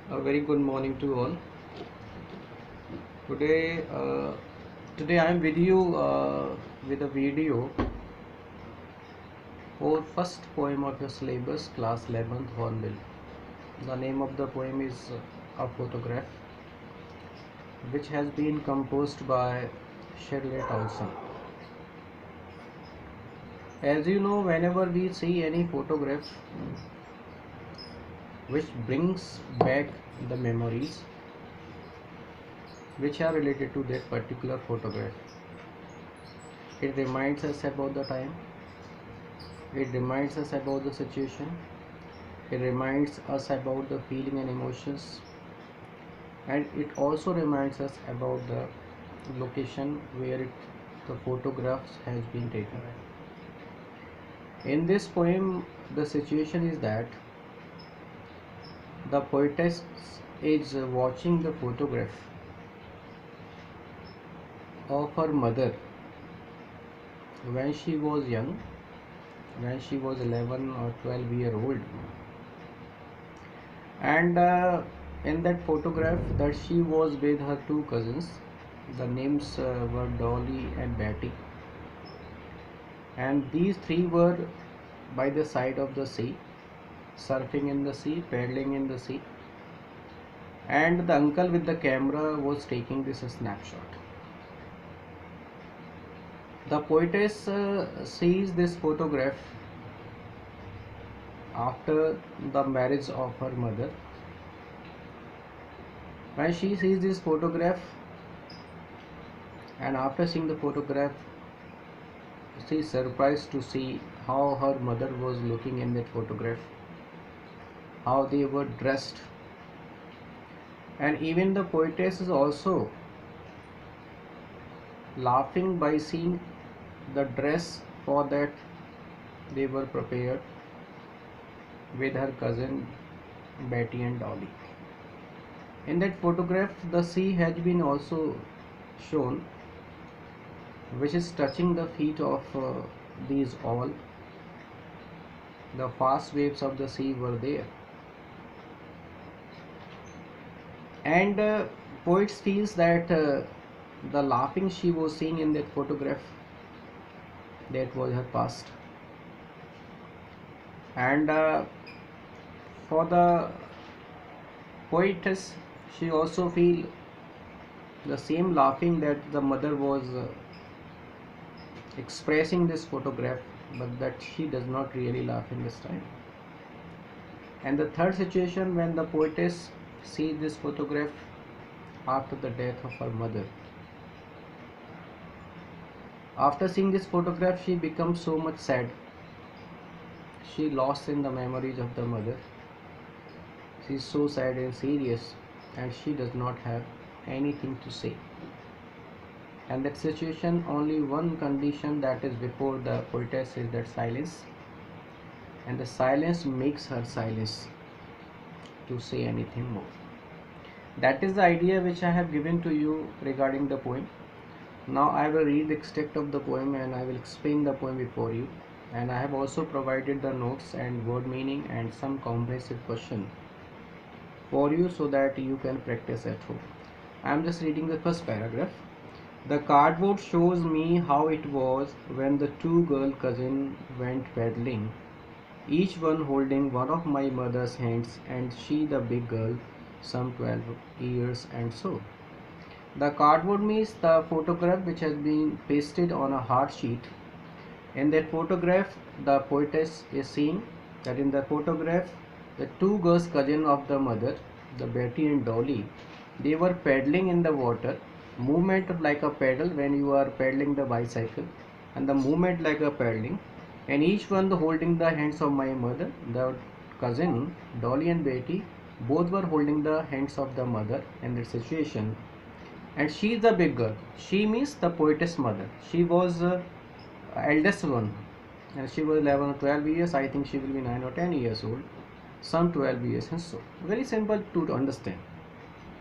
A very good morning to all. Today, today I am with you with a video for first poem of your syllabus, class 11th Hornbill. The name of the poem is A Photograph, which has been composed by Shirley Townsend. As you know, whenever we see any photograph which brings back the memories which are related to that particular photograph, it reminds us about the time. It reminds us about the situation. It reminds us about the feeling and emotions. And it also reminds us about the location where the photographs has been taken. In this poem, the situation is that the poetess is watching the photograph of her mother when she was young, when she was 11 or 12-year old, and in that photograph that she was with her two cousins. The names were Dolly and Betty, and these three were by the side of the sea, surfing in the sea, paddling in the sea, and the uncle with the camera was taking this snapshot. The poetess sees this photograph after the marriage of her mother. When she sees this photograph, and after seeing the photograph, she is surprised to see how her mother was looking in that photograph, how they were dressed, and even the poetess is also laughing by seeing the dress for that they were prepared with her cousin Betty and Dolly. In that photograph, the sea has been also shown, which is touching the feet of these all. The fast waves of the sea were there, and poet feels that the laughing she was seeing in that photograph, that was her past. And for the poetess, she also feel the same laughing that the mother was expressing this photograph, but that she does not really laugh in this time. And the third situation, when the poetess sees this photograph after the death of her mother. After seeing this photograph, she becomes so much sad. She lost in the memories of the mother. She is so sad and serious, and she does not have anything to say. And that situation, only one condition that is before the poetess is that silence, and the silence makes her silence to say anything more. That is the idea which I have given to you regarding the poem. Now I will read the extract of the poem and I will explain the poem before you, and I have also provided the notes and word meaning and some comprehensive question for you so that you can practice at home. I am just reading the first paragraph. The cardboard shows me how it was when the two girl cousins went paddling, each one holding one of my mother's hands, and she the big girl, some 12 years and so. The cardboard means the photograph which has been pasted on a hard sheet. In that photograph, the poetess is seeing that in the photograph, the two girls cousin of the mother, the Betty and Dolly, they were paddling in the water. Movement like a paddle when you are paddling the bicycle, and the movement like a paddling, and each one holding the hands of my mother. The cousin Dolly and Betty both were holding the hands of the mother in that situation. And she is the big girl. She means the poetess mother. She was eldest one, and she was 11 or 12 years. I think she will be 9 or 10 years old, some 12 years and so. Very simple to understand.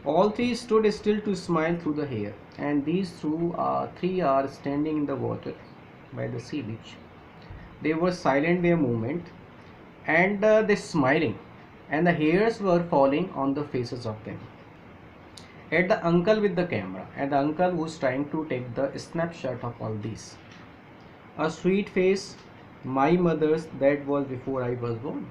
All three stood still to smile through the hair, and these three are standing in the water by the sea beach. They were silent their movement, and they smiling. and the hairs were falling on the faces of them. At the uncle with the camera, and the uncle was trying to take the snapshot of all these. A sweet face, my mother's, that was before I was born.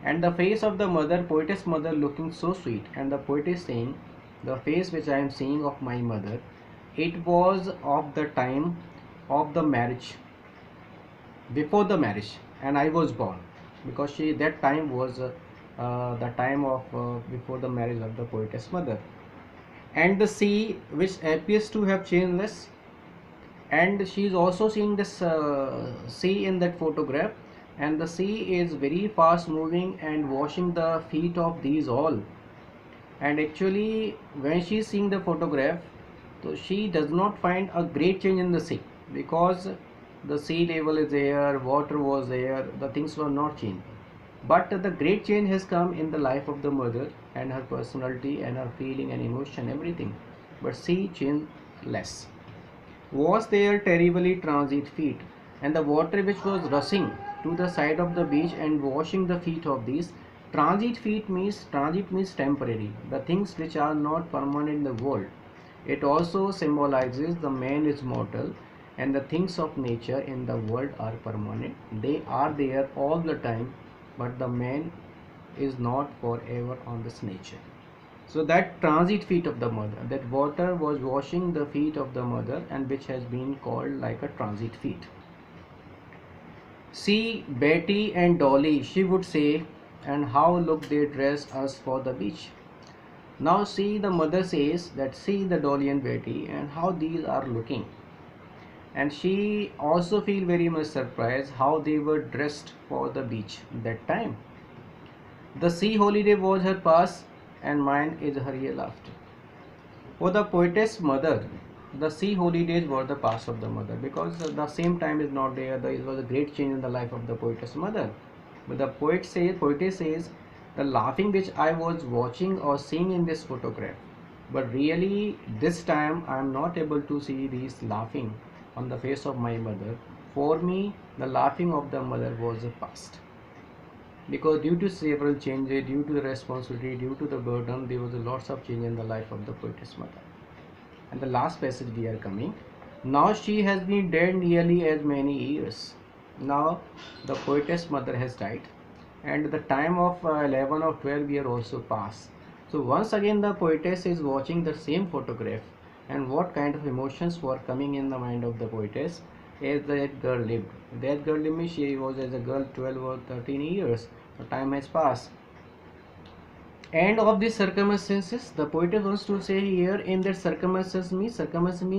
And the face of the mother, poetess mother, looking so sweet. And the poet is saying, the face which I am seeing of my mother, it was of the time of the marriage, before the marriage, and I was born, because she that time was the time of before the marriage of the poetess mother. And the sea, which appears to have changed less, and she is also seeing this sea in that photograph, and the sea is very fast moving and washing the feet of these all. And actually when she is seeing the photograph, so she does not find a great change in the sea, because the sea level is there, water was there, the things were not changed. But the great change has come in the life of the mother, and her personality and her feeling and emotion, everything. But she changed less. Was there terribly transit feet, and the water which was rushing to the side of the beach and washing the feet of these. Transit means temporary, the things which are not permanent in the world. It also symbolizes the man is mortal, and the things of nature in the world are permanent. They are there all the time, but the man is not forever on this nature. So that transit feet of the mother, that water was washing the feet of the mother, and which has been called like a transit feet. See Betty and Dolly, she would say, and how look they dress us for the beach. Now see, the mother says that see the Dolly and Betty and how these are looking. And she also feel very much surprised how they were dressed for the beach that time. The sea holiday was her past, and mine is her real after. For the poetess mother, the sea holidays were the past of the mother, because the same time is not there. There was a great change in the life of the poetess mother. But the poetess says, the laughing which I was watching or seeing in this photograph, but really this time I am not able to see these laughing on the face of my mother. For me, the laughing of the mother was the past, because due to several changes, due to the responsibility, due to the burden, there was a lots of change in the life of the poetess mother. And the last passage we are coming. Now she has been dead nearly as many years. Now the poetess mother has died, and the time of 11 or 12 year also passed. So once again the poetess is watching the same photograph, and what kind of emotions were coming in the mind of the poetess as that girl lived. That girl lived, she was as a girl 12 or 13 years. The time has passed. And of these circumstances, the poet wants to say here, in that circumstances means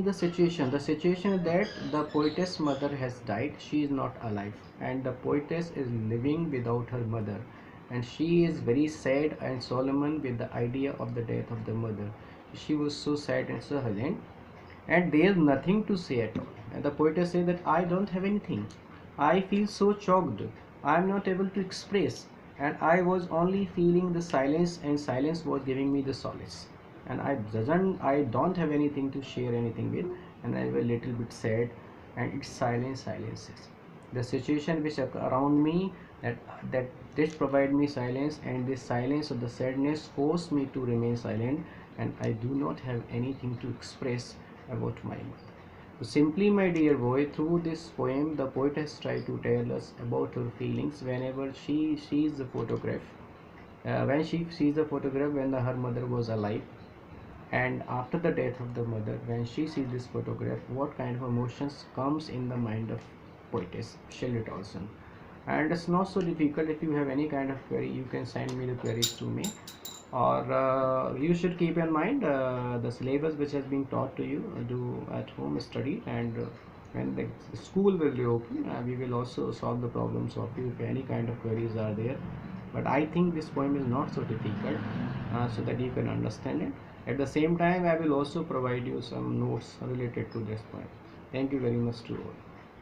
the situation. The situation is that the poetess mother has died, she is not alive, and the poetess is living without her mother, and she is very sad and solemn with the idea of the death of the mother. She was so sad and so silent, and there is nothing to say at all. And the poetess says that I don't have anything. I feel so choked. I am not able to express, and I was only feeling the silence, and silence was giving me the solace. And I don't have anything to share anything with, and I was a little bit sad, and it's silences. The situation which around me, that this provide me silence, and this silence of the sadness forced me to remain silent, and I do not have anything to express about my mother. So simply, my dear boy, through this poem, the poet has tried to tell us about her feelings whenever she sees the photograph. When she sees the photograph when her mother was alive, and after the death of the mother, when she sees this photograph, what kind of emotions comes in the mind of poetess Shelley Dawson. And it's not so difficult. If you have any kind of query, you can send me the queries to me, or you should keep in mind the syllabus which has been taught to you. Do at home study, and when the school will reopen, we will also solve the problems of you if any kind of queries are there. But I think this poem is not so difficult, so that you can understand it. At the same time, I will also provide you some notes related to this poem. Thank you very much to all.